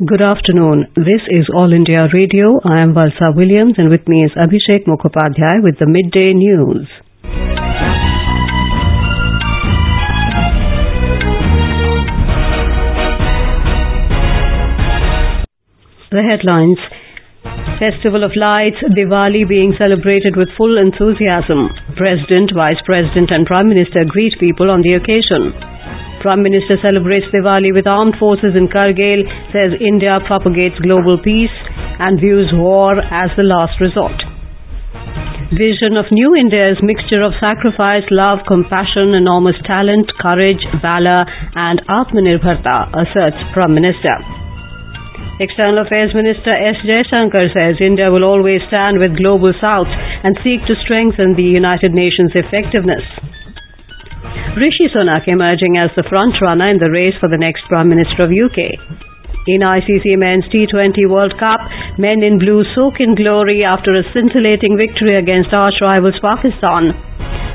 Good afternoon. This is All India Radio. I am Valsa Williams and with me is Abhishek Mukhopadhyay with the Midday News. The headlines. Festival of Lights, Diwali being celebrated with full enthusiasm. President, Vice President and Prime Minister greet people on the occasion. Prime Minister celebrates Diwali with armed forces in Kargil, says India propagates global peace and views war as the last resort. Vision of New India's mixture of sacrifice, love, compassion, enormous talent, courage, valor and Atmanirbharta, asserts Prime Minister. External Affairs Minister S. Jaishankar says India will always stand with Global South and seek to strengthen the United Nations' effectiveness. Rishi Sunak emerging as the front-runner in the race for the next Prime Minister of UK. In ICC Men's T20 World Cup, men in blue soak in glory after a scintillating victory against arch-rivals Pakistan.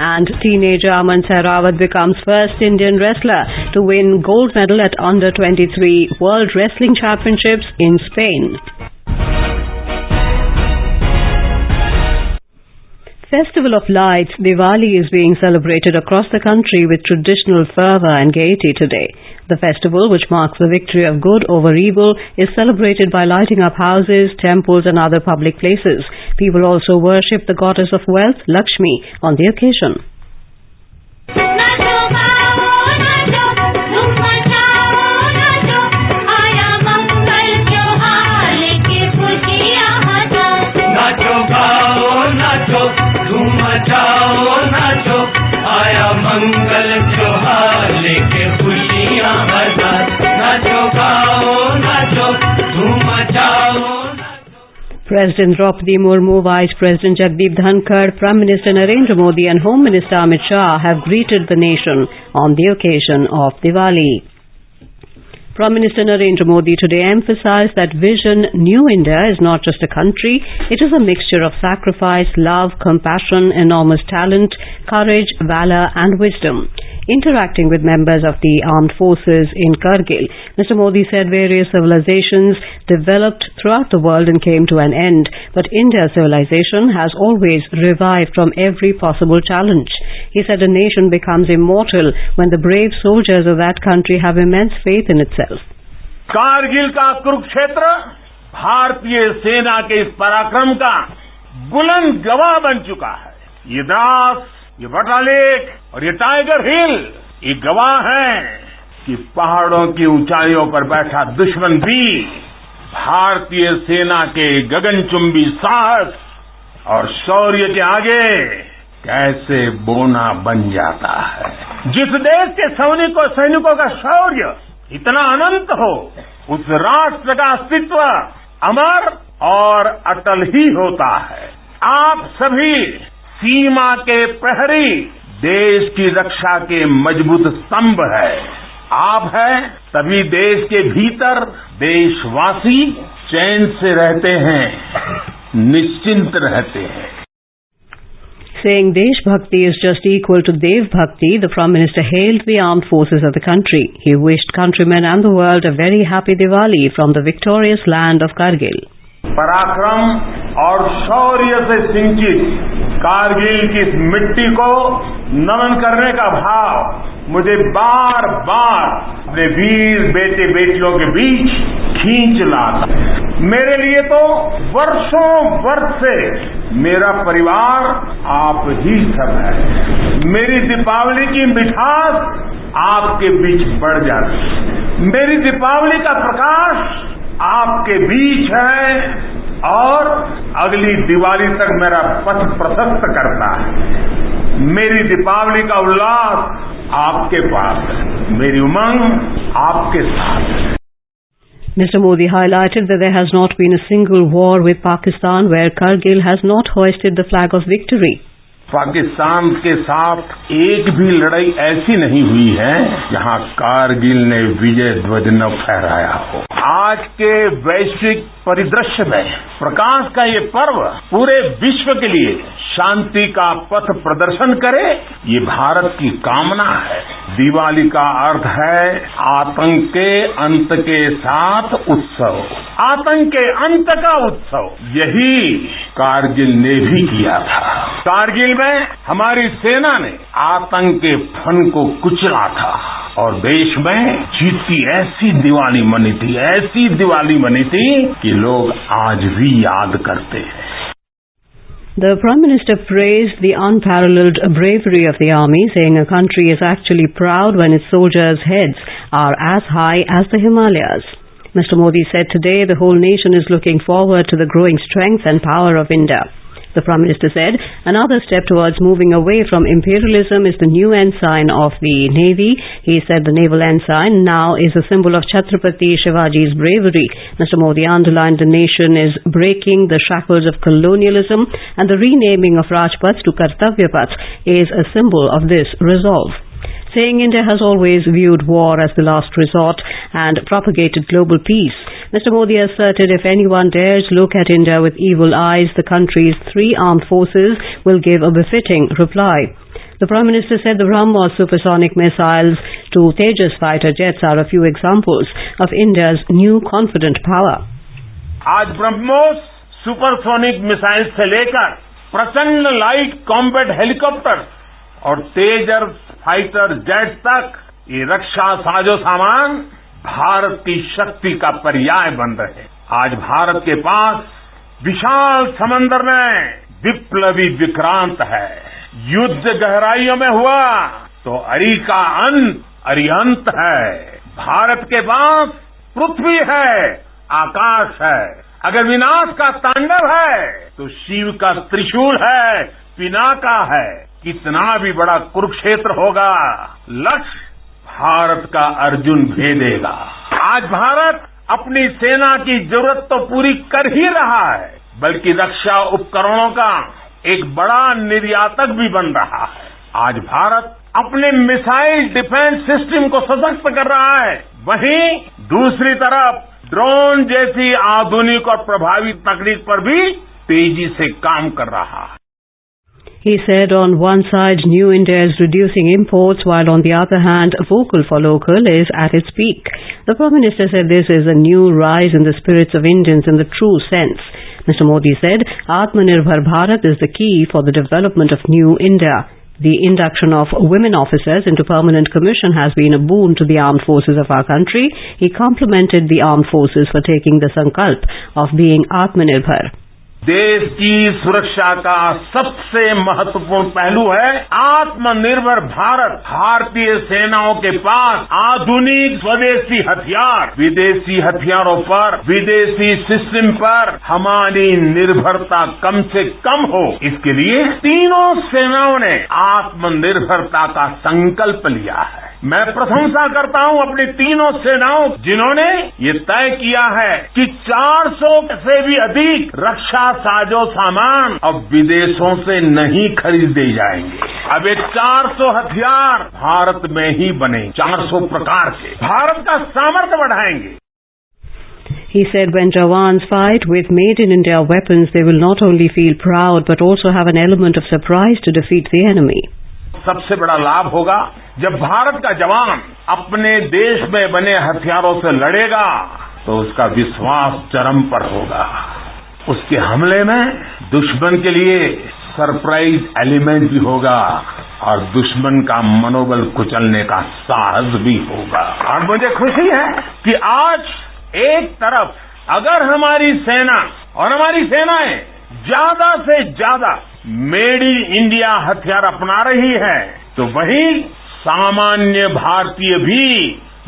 And teenager Aman Sehrawat becomes first Indian wrestler to win gold medal at Under-23 World Wrestling Championships in Spain. Festival of Lights, Diwali is being celebrated across the country with traditional fervour and gaiety today. The festival, which marks the victory of good over evil, is celebrated by lighting up houses, temples and other public places. People also worship the goddess of wealth, Lakshmi, on the occasion. President Draupadi Murmu, Vice President Jagdeep Dhankar, Prime Minister Narendra Modi and Home Minister Amit Shah have greeted the nation on the occasion of Diwali. Prime Minister Narendra Modi today emphasized that Vision New India is not just a country, it is a mixture of sacrifice, love, compassion, enormous talent, courage, valor and wisdom. Interacting with members of the armed forces in Kargil, Mr. Modi said various civilizations developed throughout the world and came to an end, but India's civilization has always revived from every possible challenge. He said a nation becomes immortal when the brave soldiers of that country have immense faith in itself. Kargil का कुरुक्षेत्र भारतीय सेना के इस पराक्रम का बुलंद गवाह बन चुका है। ये द्रास, ये बटालेख और ये टाइगर हिल ये गवाह हैं कि पहाड़ों की ऊंचाइयों पर बैठा दुश्मन भी भारतीय सेना के गगनचुंबी साहस और शौर्य के आगे कैसे बोना बन जाता है। जिस देश के सैनिकों का शौर्य इतना अनंत हो, उस राष्ट्र का अस्तित्व अमर और अटल ही होता है। आप सभी सीमा के प्रहरी, देश की रक्षा के मजबूत स्तंभ है। आप हैं तभी देश के भीतर देशवासी चैन से रहते हैं, निश्चिंत रहते हैं। Saying Desh Bhakti is just equal to Dev Bhakti, the Prime Minister hailed the armed forces of the country. He wished countrymen and the world a very happy Diwali from the victorious land of Kargil. पराक्रम और शौर्य से सिंचित कारगिल की इस मिट्टी को नमन करने का भाव मुझे बार बार अपने वीर बेटे बेटियों के बीच खींच लाता। मेरे लिए तो वर्षों वर्ष से मेरा परिवार आप ही सब है। मेरी दीपावली की मिठास आपके बीच बढ़ जाती। मेरी दीपावली का प्रकाश आपके बीच है और अगली दिवाली तक मेरा पथ प्रशस्त करता है। मेरी दीपावली का उल्लास आपके पास है, मेरी उमंग आपके साथ है। Mr. Modi highlighted that there has not been a single war with Pakistan where Kargil has not hoisted the flag of victory. Pakistan के साथ एक भी लड़ाई ऐसी नहीं हुई है जहां कारगिल ने विजय ध्वज न फहराया हो। आज के वैश्विक परिदृश्य में प्रकाश का ये पर्व पूरे विश्व के लिए शांति का पथ प्रदर्शन करे, ये भारत की कामना है। दिवाली का अर्थ है आतंक के अंत के साथ उत्सव, आतंक के अंत का उत्सव। यही कारगिल ने भी किया था। कारगिल में हमारी सेना ने आतंक के फन को कुचला था और देश में जीत की ऐसी दिवाली मनी थी, ऐसी दिवाली मनी थी कि लोग आज भी याद करते हैं। The Prime Minister praised the unparalleled bravery of the army, saying a country is actually proud when its soldiers' heads are as high as the Himalayas. Mr. Modi said today the whole nation is looking forward to the growing strength and power of India. The Prime Minister said another step towards moving away from imperialism is the new ensign of the Navy. He said the naval ensign now is a symbol of Chhatrapati Shivaji's bravery. Mr. Modi underlined the nation is breaking the shackles of colonialism and the renaming of Rajpath to Kartavya Path is a symbol of this resolve. Saying India has always viewed war as the last resort and propagated global peace, Mr. Modi asserted if anyone dares look at India with evil eyes, the country's 3 armed forces will give a befitting reply. The Prime Minister said the BrahMos supersonic missiles to Tejas fighter jets are a few examples of India's new confident power. आज BrahMos supersonic missile से लेकर प्रचंड light combat helicopter और तेजस fighter jet तक ये रक्षा साजो सामान भारत की शक्ति का पर्याय बन रहे हैं। आज भारत के पास विशाल समंदर में विप्लवी विक्रांत है। युद्ध गहराइयों में हुआ तो अरी का अंत अरिहंत है। भारत के पास पृथ्वी है, आकाश है। अगर विनाश का तांडव है तो शिव का त्रिशूल है, पिनाका है। कितना भी बड़ा कुरुक्षेत्र होगा, लक्ष्य भारत का अर्जुन भेदेगा। आज भारत अपनी सेना की जरूरत तो पूरी कर ही रहा है, बल्कि रक्षा उपकरणों का एक बड़ा निर्यातक भी बन रहा है। आज भारत अपने मिसाइल डिफेंस सिस्टम को सशक्त कर रहा है, वहीं दूसरी तरफ ड्रोन जैसी आधुनिक और प्रभावी तकनीक पर भी तेजी से काम कर रहा है। He said on one side New India is reducing imports while on the other hand vocal for local is at its peak. The Prime Minister said this is a new rise in the spirits of Indians in the true sense. Mr. Modi said Atmanirbhar Bharat is the key for the development of New India. The induction of women officers into permanent commission has been a boon to the armed forces of our country. He complimented the armed forces for taking the sankalp of being Atmanirbhar. देश की सुरक्षा का सबसे महत्वपूर्ण पहलू है आत्मनिर्भर भारत। भारतीय सेनाओं के पास आधुनिक स्वदेशी हथियार, विदेशी हथियारों पर, विदेशी सिस्टम पर हमारी निर्भरता कम से कम हो, इसके लिए तीनों सेनाओं ने आत्मनिर्भरता का संकल्प लिया है। मैं प्रशंसा करता हूं अपनी तीनों सेनाओं, जिन्होंने ये तय किया है कि 400 से भी अधिक रक्षा साजो सामान अब विदेशों से नहीं खरीदे जाएंगे। अब ये 400 हथियार भारत में ही बने, 400 प्रकार के भारत का सामर्थ्य बढ़ाएंगे। He said when Jawans fight with made in India weapons, they will not only feel proud but also have an element of surprise to defeat the enemy. सबसे बड़ा लाभ होगा जब भारत का जवान अपने देश में बने हथियारों से लड़ेगा तो उसका विश्वास चरम पर होगा। उसके हमले में दुश्मन के लिए सरप्राइज एलिमेंट भी होगा और दुश्मन का मनोबल कुचलने का साहस भी होगा। और मुझे खुशी है कि आज एक तरफ अगर हमारी सेना और हमारी सेनाएं ज्यादा से ज्यादा मेड इन इंडिया हथियार अपना रही है, तो वहीं सामान्य भारतीय भी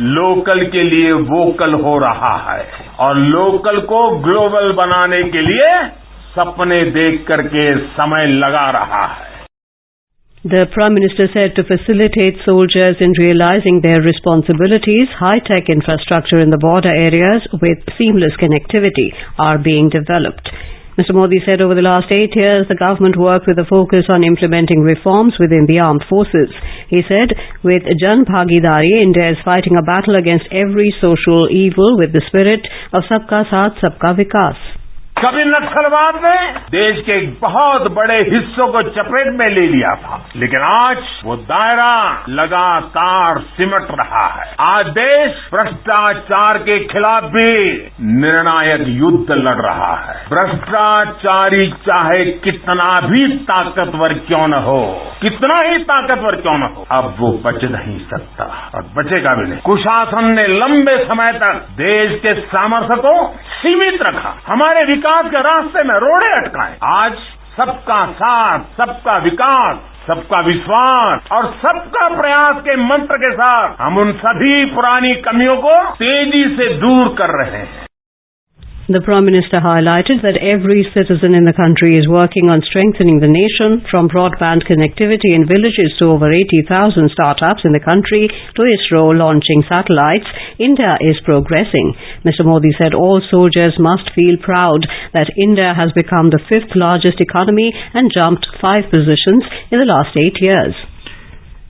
लोकल के लिए वोकल हो रहा है और लोकल को ग्लोबल बनाने के लिए सपने देख करके समय लगा रहा है। The Prime Minister said to facilitate soldiers in realizing their responsibilities, high-tech infrastructure in the border areas with seamless connectivity are being developed. Mr. Modi said over the last 8 years, the government worked with a focus on implementing reforms within the armed forces. He said, with Jan Bhagidari, India is fighting a battle against every social evil with the spirit of Sabka Saath, Sabka Vikas. कभी नक्सलवाद ने देश के एक बहुत बड़े हिस्सों को चपेट में ले लिया था, लेकिन आज वो दायरा लगातार सिमट रहा है। आज देश भ्रष्टाचार के खिलाफ भी निर्णायक युद्ध लड़ रहा है। भ्रष्टाचारी चाहे कितना भी ताकतवर क्यों न हो, कितना ही ताकतवर क्यों न हो, अब वो बच नहीं सकता और बचेगा भी नहीं। कुशासन ने लंबे समय तक देश के सामर्थ्य को सीमित रखा, हमारे विकास के रास्ते में रोड़े अटकाए। आज सबका साथ, सबका विकास, सबका विश्वास और सबका प्रयास के मंत्र के साथ हम उन सभी पुरानी कमियों को तेजी से दूर कर रहे हैं। The Prime Minister highlighted that every citizen in the country is working on strengthening the nation, from broadband connectivity in villages to over 80,000 startups in the country to ISRO launching satellites. India is progressing. Mr. Modi said all soldiers must feel proud that India has become the 5th largest economy and jumped 5 positions in the last 8 years.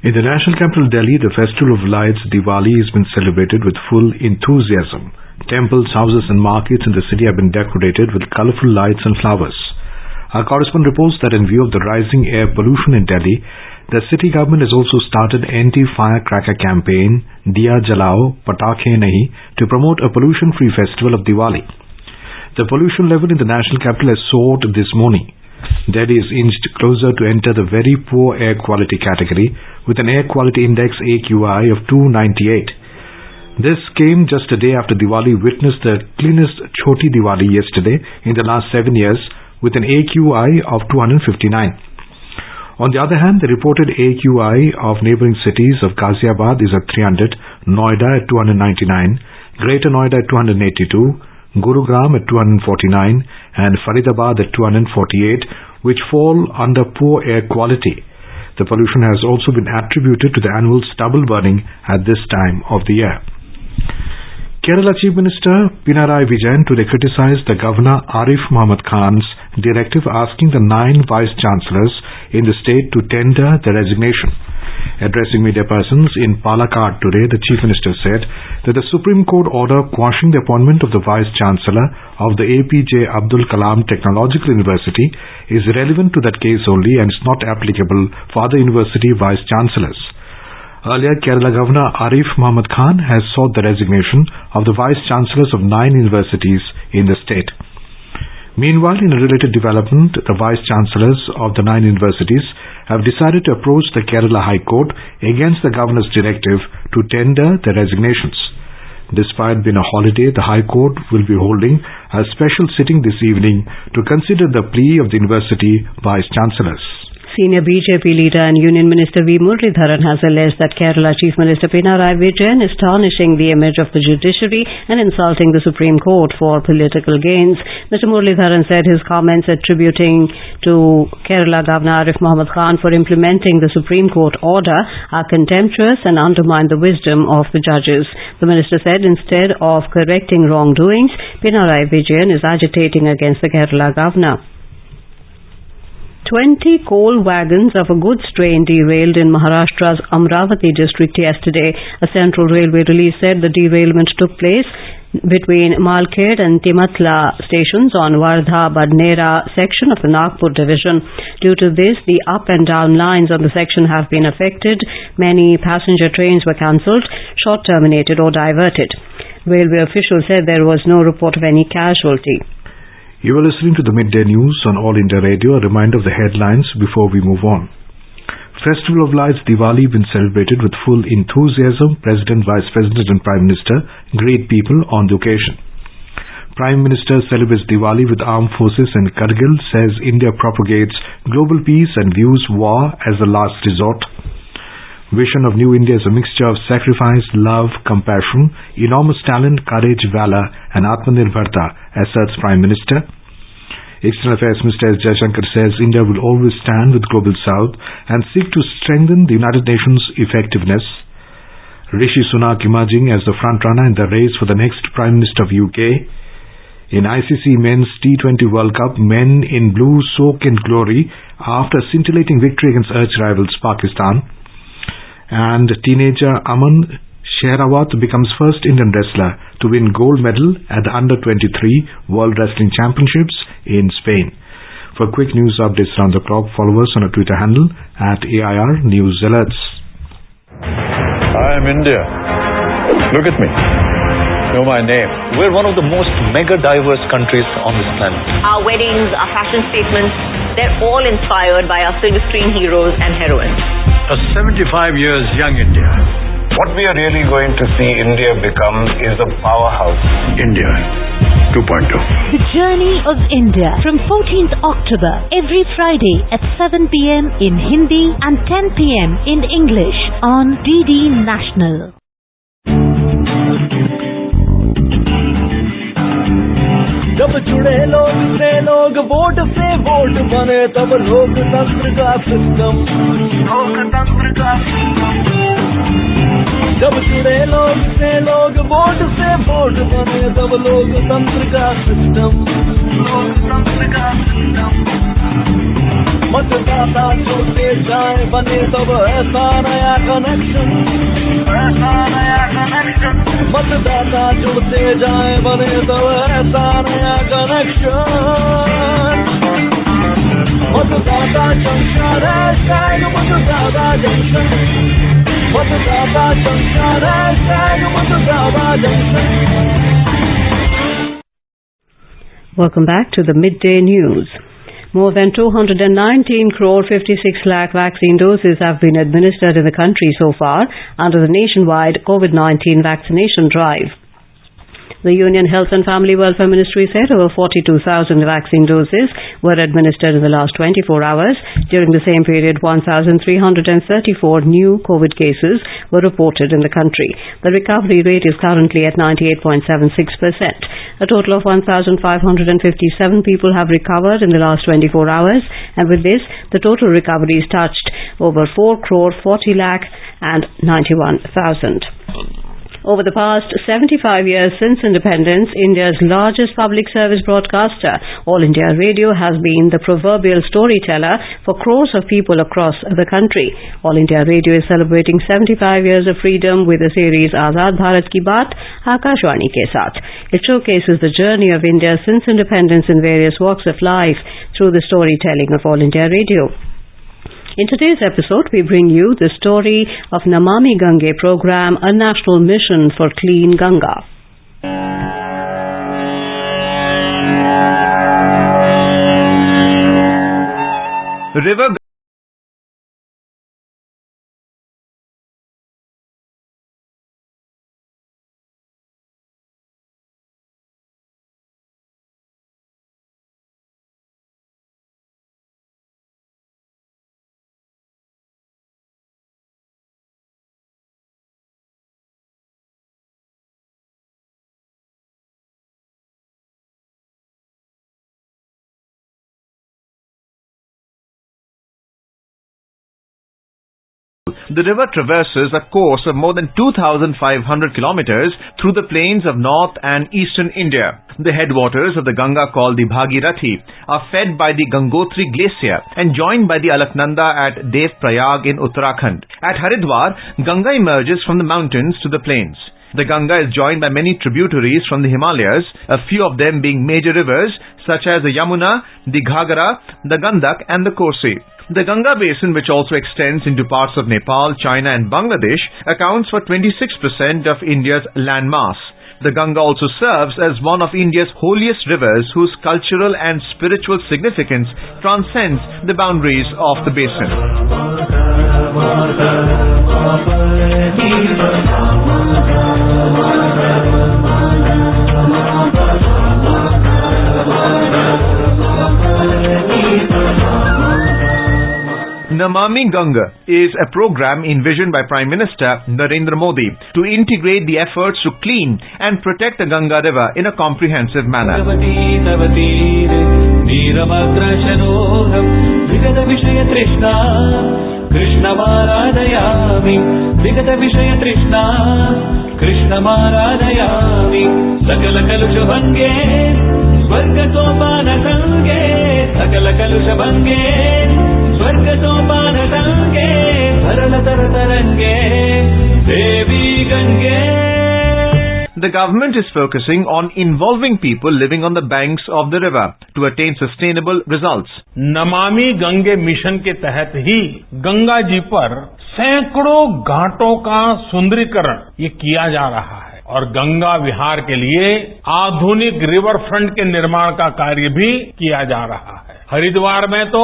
In the national capital Delhi, the Festival of Lights Diwali has been celebrated with full enthusiasm. Temples, houses and markets in the city have been decorated with colorful lights and flowers. Our correspondent reports that in view of the rising air pollution in Delhi, the city government has also started anti-firecracker campaign Diya Jalao, Patakhe Nahi to promote a pollution-free festival of Diwali. The pollution level in the national capital has soared this morning. Delhi is inched closer to enter the very poor air quality category with an air quality index AQI of 298. This came just a day after Diwali witnessed the cleanest Choti Diwali yesterday in the last 7 years with an AQI of 259. On the other hand, the reported AQI of neighboring cities of Ghaziabad is at 300, Noida at 299, Greater Noida at 282, Gurugram at 249 and Faridabad at 248, which fall under poor air quality. The pollution has also been attributed to the annual stubble burning at this time of the year. Kerala Chief Minister Pinarayi Vijayan today criticized the Governor Arif Muhammad Khan's directive asking the 9 Vice-Chancellors in the state to tender their resignation. Addressing media persons in Palakkad today, the Chief Minister said that the Supreme Court order quashing the appointment of the Vice-Chancellor of the APJ Abdul Kalam Technological University is relevant to that case only and is not applicable for other university Vice-Chancellors. Earlier, Kerala Governor Arif Muhammad Khan has sought the resignation of the Vice-Chancellors of 9 universities in the state. Meanwhile, in a related development, the Vice-Chancellors of the 9 universities have decided to approach the Kerala High Court against the Governor's directive to tender their resignations. Despite being a holiday, the High Court will be holding a special sitting this evening to consider the plea of the university Vice-Chancellors. Senior BJP leader and Union Minister V. Muralidharan has alleged that Kerala Chief Minister Pinarayi Vijayan is tarnishing the image of the judiciary and insulting the Supreme Court for political gains. Mr. Muralidharan said his comments attributing to Kerala Governor Arif Muhammad Khan for implementing the Supreme Court order are contemptuous and undermine the wisdom of the judges. The minister said instead of correcting wrongdoings, Pinarayi Vijayan is agitating against the Kerala Governor. 20 coal wagons of a goods train derailed in Maharashtra's Amravati district yesterday. A Central Railway release said the derailment took place between Malkhed and Timatla stations on Wardha-Badnera section of the Nagpur division. Due to this, the up and down lines on the section have been affected. Many passenger trains were cancelled, short terminated or diverted. Railway officials said there was no report of any casualty. You are listening to the Midday News on All India Radio. A reminder of the headlines before we move on. Festival of Lights Diwali been celebrated with full enthusiasm. President, Vice President and Prime Minister greet people on the occasion. Prime Minister celebrates Diwali with armed forces and Kargil, says India propagates global peace and views war as the last resort. Vision of New India is a mixture of sacrifice, love, compassion, enormous talent, courage, valor and Atmanirbharta, asserts Prime Minister. External Affairs Minister S. Jaishankar says India will always stand with Global South and seek to strengthen the United Nations' effectiveness. Rishi Sunak emerging as the frontrunner in the race for the next Prime Minister of UK. In ICC Men's T20 World Cup, men in blue soak in glory after scintillating victory against arch rivals Pakistan. And teenager Aman Shehrawat becomes first Indian wrestler to win gold medal at the Under-23 World Wrestling Championships in Spain. For quick news updates around the clock, follow us on our Twitter handle at AIR News Alerts. I am India. Look at me. Know my name. We're one of the most mega diverse countries on this planet. Our weddings, our fashion statements, they're all inspired by our silver screen heroes and heroines. A 75 years young India. What we are really going to see India become is a powerhouse. India 2.0. The Journey of India from 14th October every Friday at 7 p.m. in Hindi and 10 p.m. in English on DD National. जब जुड़े लोग से लोग vote से vote बने तब लोकतंत्र का सिस्टम जब जुड़े लोग से लोग वोट से वोट बने तब लोकतंत्र का सिस्टम मतदाता जुड़ते जाए बने तब ऐसा नया कनेक्शन मतदाता जुड़ते जाए बने तब ऐसा नया कनेक्शन मतदाता जंक्शन है मतदाता जंक्शन मतदाता जंक्शन है मतदाता junction. Welcome back to the Midday News. More than 219 crore 56 lakh vaccine doses have been administered in the country so far under the nationwide COVID-19 vaccination drive. The Union Health and Family Welfare Ministry said over 42,000 vaccine doses were administered in the last 24 hours. During the same period, 1,334 new COVID cases were reported in the country. The recovery rate is currently at 98.76%. A total of 1,557 people have recovered in the last 24 hours, and with this, the total recoveries touched over 4 crore 40 lakh and 91,000. Over the past 75 years since independence, India's largest public service broadcaster, All India Radio, has been the proverbial storyteller for crores of people across the country. All India Radio is celebrating 75 years of freedom with the series Azad Bharat Ki Baat, Akashwani ke Saath. It showcases the journey of India since independence in various walks of life through the storytelling of All India Radio. In today's episode, we bring you the story of Namami Gange program, a national mission for clean Ganga. River The river traverses a course of more than 2,500 kilometers through the plains of north and eastern India. The headwaters of the Ganga, called the Bhagirathi, are fed by the Gangotri glacier and joined by the Alaknanda at Dev Prayag in Uttarakhand. At Haridwar, Ganga emerges from the mountains to the plains. The Ganga is joined by many tributaries from the Himalayas, a few of them being major rivers such as the Yamuna, the Ghagra, the Gandak and the Kosi. The Ganga basin, which also extends into parts of Nepal, China and Bangladesh, accounts for 26% of India's land mass. The Ganga also serves as one of India's holiest rivers, whose cultural and spiritual significance transcends the boundaries of the basin. Namami Ganga is a program envisioned by Prime Minister Narendra Modi to integrate the efforts to clean and protect the Ganga River in a comprehensive manner. स्वर्ग सोपान संगे सकल कलुष भंगे स्वर्ग सोपान संगे सरल तर तरंगे देवी Gange. The government is focusing on involving people living on the banks of the river to attain sustainable results. Namami Gange mission के तहत ही गंगा जी पर सैकड़ों घाटों का सुंदरीकरण ये किया जा रहा है और गंगा विहार के लिए आधुनिक रिवर फ्रंट के निर्माण का कार्य भी किया जा रहा है. हरिद्वार में तो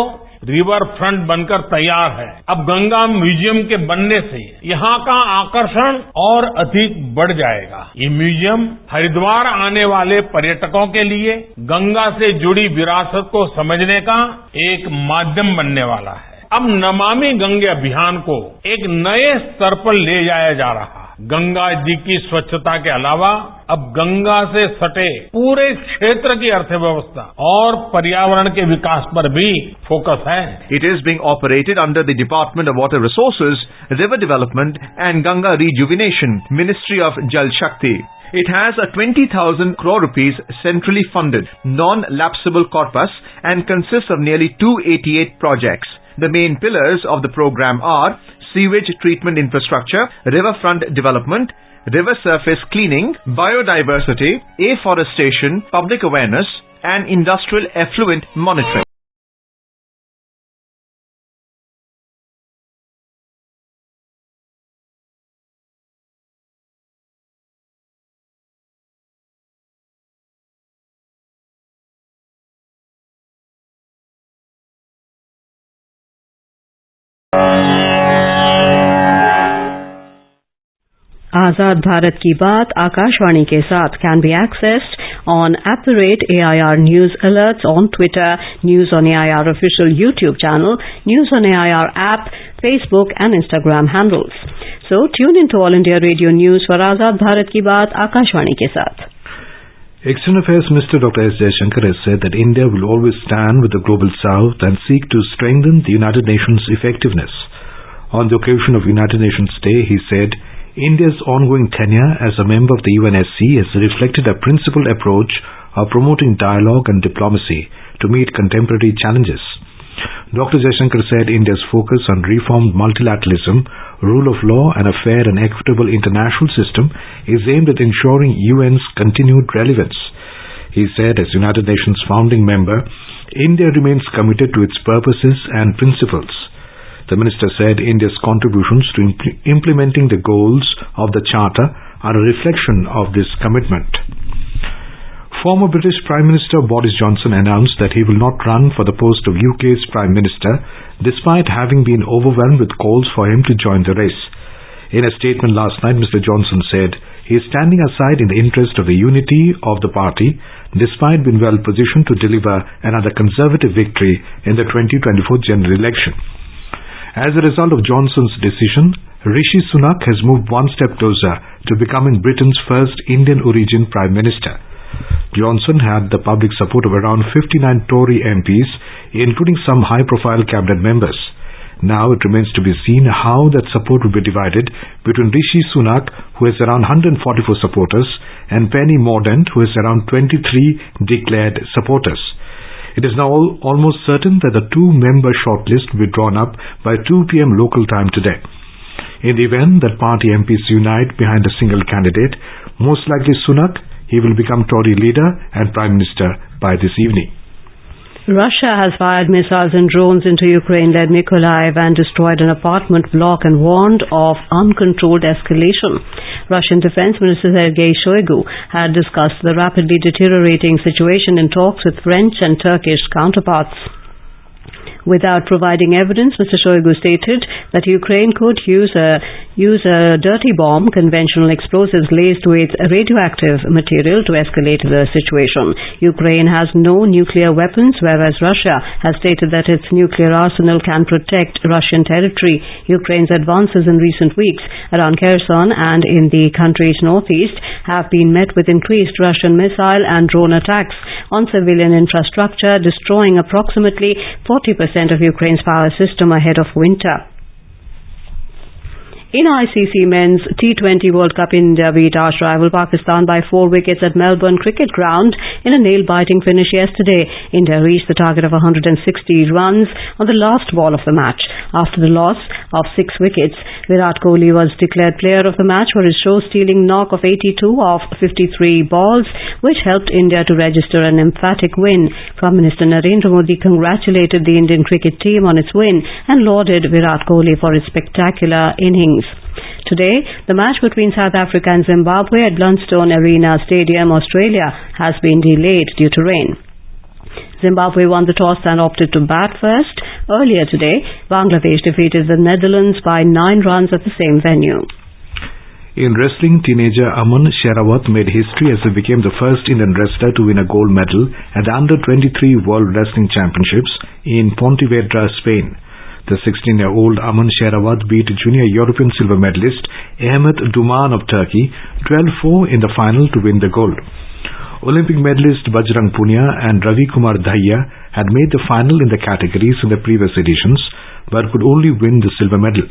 रिवर फ्रंट बनकर तैयार है. अब गंगा म्यूजियम के बनने से यहाँ का आकर्षण और अधिक बढ़ जाएगा. ये म्यूजियम हरिद्वार आने वाले पर्यटकों के लिए गंगा से जुड़ी विरासत को समझने का एक माध्यम बनने वाला है. अब नमामि गंगे अभियान को एक नए स्तर पर ले जाया जा रहा है. गंगा जी की स्वच्छता के अलावा अब गंगा से सटे पूरे क्षेत्र की अर्थव्यवस्था और पर्यावरण के विकास पर भी फोकस है. It is being operated under the Department of Water Resources, River Development and Ganga Rejuvenation, Ministry of Jal Shakti. It has a 20,000 crore rupees centrally funded, non-lapsable corpus and consists of nearly 288 projects. The main pillars of the program are sewage treatment infrastructure, riverfront development, river surface cleaning, biodiversity, afforestation, public awareness, and industrial effluent monitoring. आजाद भारत की बात आकाशवाणी के साथ can be accessed on @AIR News Alerts on Twitter, News on AIR official YouTube channel, News on AIR app, Facebook and Instagram handles. So tune in to All India Radio News for Azad Bharat Ki Baat Akashwani ke saath. External Affairs Minister Dr. S. Jaishankar has said that India will always stand with the global south and seek to strengthen the United Nations' effectiveness. On the occasion of United Nations Day, he said, India's ongoing tenure as a member of the UNSC has reflected a principled approach of promoting dialogue and diplomacy to meet contemporary challenges. Dr. Jaishankar said India's focus on reformed multilateralism, rule of law and a fair and equitable international system is aimed at ensuring UN's continued relevance. He said as United Nations founding member, India remains committed to its purposes and principles. The minister said India's contributions to implementing the goals of the Charter are a reflection of this commitment. Former British Prime Minister Boris Johnson announced that he will not run for the post of UK's Prime Minister despite having been overwhelmed with calls for him to join the race. In a statement last night, Mr. Johnson said he is standing aside in the interest of the unity of the party despite being well positioned to deliver another Conservative victory in the 2024 general election. As a result of Johnson's decision, Rishi Sunak has moved one step closer to becoming Britain's first Indian origin Prime Minister. Johnson had the public support of around 59 Tory MPs, including some high-profile cabinet members. Now it remains to be seen how that support will be divided between Rishi Sunak, who has around 144 supporters, and Penny Mordaunt, who has around 23 declared supporters. It is now almost certain that the two-member shortlist will be drawn up by 2 p.m. local time today. In the event that party MPs unite behind a single candidate, most likely Sunak, he will become Tory leader and Prime Minister by this evening. Russia has fired missiles and drones into Ukraine-led Mykolaiv and destroyed an apartment block and warned of uncontrolled escalation. Russian Defense Minister Sergei Shoigu had discussed the rapidly deteriorating situation in talks with French and Turkish counterparts. Without providing evidence, Mr. Shoigu stated that Ukraine could use a dirty bomb, conventional explosives laced with radioactive material to escalate the situation. Ukraine has no nuclear weapons, whereas Russia has stated that its nuclear arsenal can protect Russian territory. Ukraine's advances in recent weeks around Kherson and in the country's northeast have been met with increased Russian missile and drone attacks on civilian infrastructure, destroying approximately 40% of Ukraine's power system ahead of winter. In ICC Men's T20 World Cup, India beat arch rival Pakistan by 4 wickets at Melbourne Cricket Ground in a nail-biting finish yesterday. India reached the target of 160 runs on the last ball of the match. After the loss of 6 wickets, Virat Kohli was declared player of the match for his show-stealing knock of 82 off 53 balls, which helped India to register an emphatic win. Prime Minister Narendra Modi congratulated the Indian cricket team on its win and lauded Virat Kohli for his spectacular innings. Today, the match between South Africa and Zimbabwe at Blundstone Arena Stadium, Australia, has been delayed due to rain. Zimbabwe won the toss and opted to bat first. Earlier today, Bangladesh defeated the Netherlands by 9 runs at the same venue. In wrestling, teenager Aman Sherawat made history as he became the first Indian wrestler to win a gold medal at the Under-23 World Wrestling Championships in Pontevedra, Spain. The 16-year-old Aman Sherawat beat junior European silver medalist Ahmet Duman of Turkey 12-4 in the final to win the gold. Olympic medalist Bajrang Punia and Ravi Kumar Dahya had made the final in the categories in the previous editions but could only win the silver medal.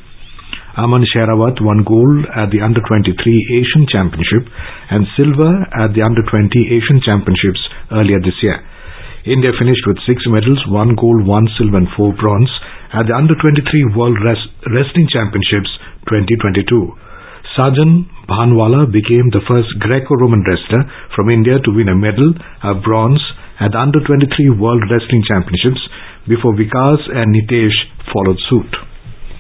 Aman Sherawat won gold at the Under-23 Asian Championship and silver at the Under-20 Asian Championships earlier this year. India finished with 6 medals, 1 gold, 1 silver and 4 bronze at the Under-23 World Wrestling Championships 2022. Sajan Bhanwala became the first Greco-Roman wrestler from India to win a medal, a bronze, at the Under-23 World Wrestling Championships before Vikas and Nitesh followed suit.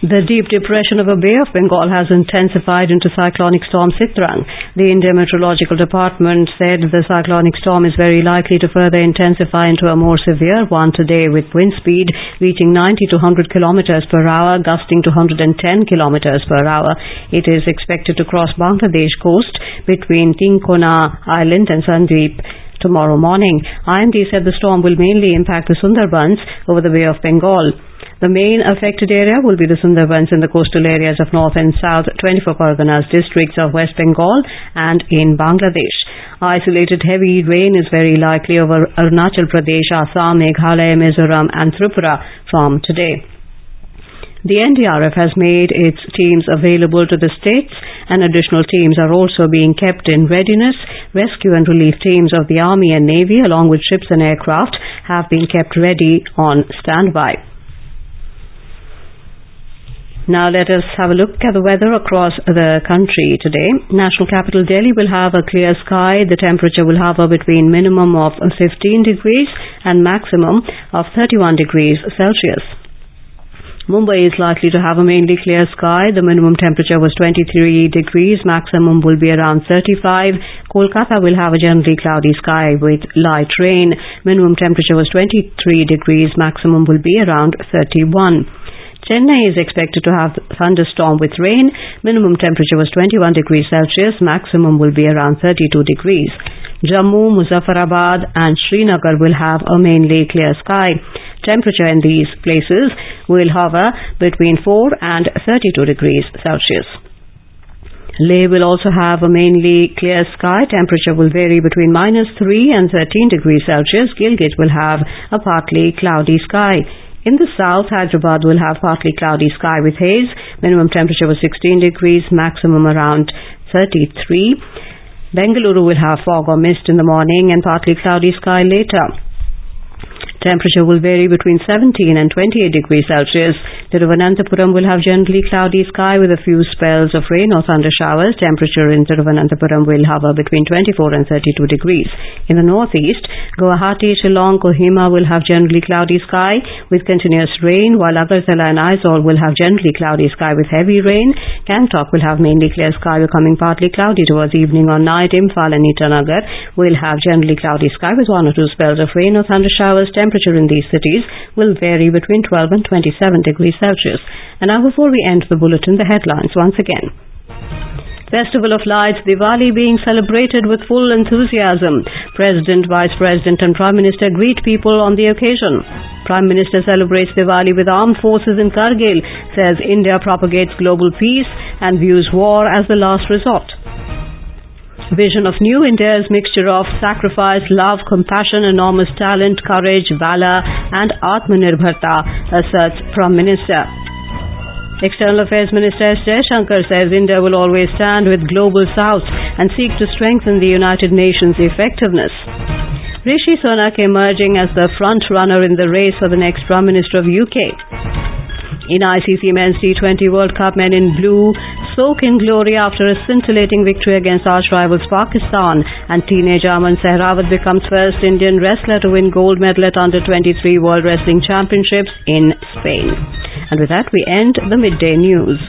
The deep depression of a Bay of Bengal has intensified into cyclonic storm Sitrang. The India Meteorological Department said the cyclonic storm is very likely to further intensify into a more severe one today, with wind speed reaching 90 to 100 kilometers per hour, gusting to 110 kilometers per hour. It is expected to cross Bangladesh coast between Tinkona Island and Sandeep tomorrow morning. IMD said the storm will mainly impact the Sundarbans over the Bay of Bengal. The main affected area will be the Sundarbans in the coastal areas of North and South 24 Parganas districts of West Bengal and in Bangladesh. Isolated heavy rain is very likely over Arunachal Pradesh, Assam, Meghalaya, Mizoram and Tripura from today. The NDRF has made its teams available to the states, and additional teams are also being kept in readiness. Rescue and relief teams of the Army and Navy, along with ships and aircraft, have been kept ready on standby. Now let us have a look at the weather across the country today. National capital Delhi will have a clear sky. The temperature will hover between minimum of 15 degrees and maximum of 31 degrees Celsius. Mumbai is likely to have a mainly clear sky. The minimum temperature was 23 degrees, maximum will be around 35. Kolkata will have a generally cloudy sky with light rain. Minimum temperature was 23 degrees, maximum will be around 31. Chennai is expected to have thunderstorm with rain. Minimum temperature was 21 degrees Celsius, maximum will be around 32 degrees. Jammu, Muzaffarabad and Srinagar will have a mainly clear sky. Temperature in these places will hover between 4 and 32 degrees Celsius. Leh will also have a mainly clear sky. Temperature will vary between -3 and 13 degrees Celsius. Gilgit will have a partly cloudy sky. In the south, Hyderabad will have partly cloudy sky with haze. Minimum temperature was 16 degrees, maximum around 33. Bengaluru will have fog or mist in the morning and partly cloudy sky later. Temperature will vary between 17 and 28 degrees Celsius. Thiruvananthapuram will have generally cloudy sky with a few spells of rain or thunder showers. Temperature in Thiruvananthapuram will hover between 24 and 32 degrees. In the northeast, Guwahati, Shillong, Kohima will have generally cloudy sky with continuous rain, while Agartala and Aizawl will have generally cloudy sky with heavy rain. Gangtok will have mainly clear sky becoming partly cloudy towards evening or night. Imphal and Itanagar will have generally cloudy sky with 1 or 2 spells of rain or thunder showers. Temperature in these cities will vary between 12 and 27 degrees Celsius. And now, before we end the bulletin, the headlines once again. Festival of Lights, Diwali being celebrated with full enthusiasm. President, Vice President and Prime Minister greet people on the occasion. Prime Minister celebrates Diwali with armed forces in Kargil, says India propagates global peace and views war as the last resort. Vision of New India's mixture of sacrifice, love, compassion, enormous talent, courage, valor and Atmanirbharta, asserts Prime Minister. External Affairs Minister S. Jaishankar says India will always stand with Global South and seek to strengthen the United Nations' effectiveness. Rishi Sunak emerging as the front runner in the race for the next Prime Minister of UK. In ICC Men's T20 World Cup, men in blue soak in glory after a scintillating victory against arch rivals Pakistan, and teenage Aman Sehrawat becomes first Indian wrestler to win gold medal at Under-23 World Wrestling Championships in Spain. And with that, we end the Midday News.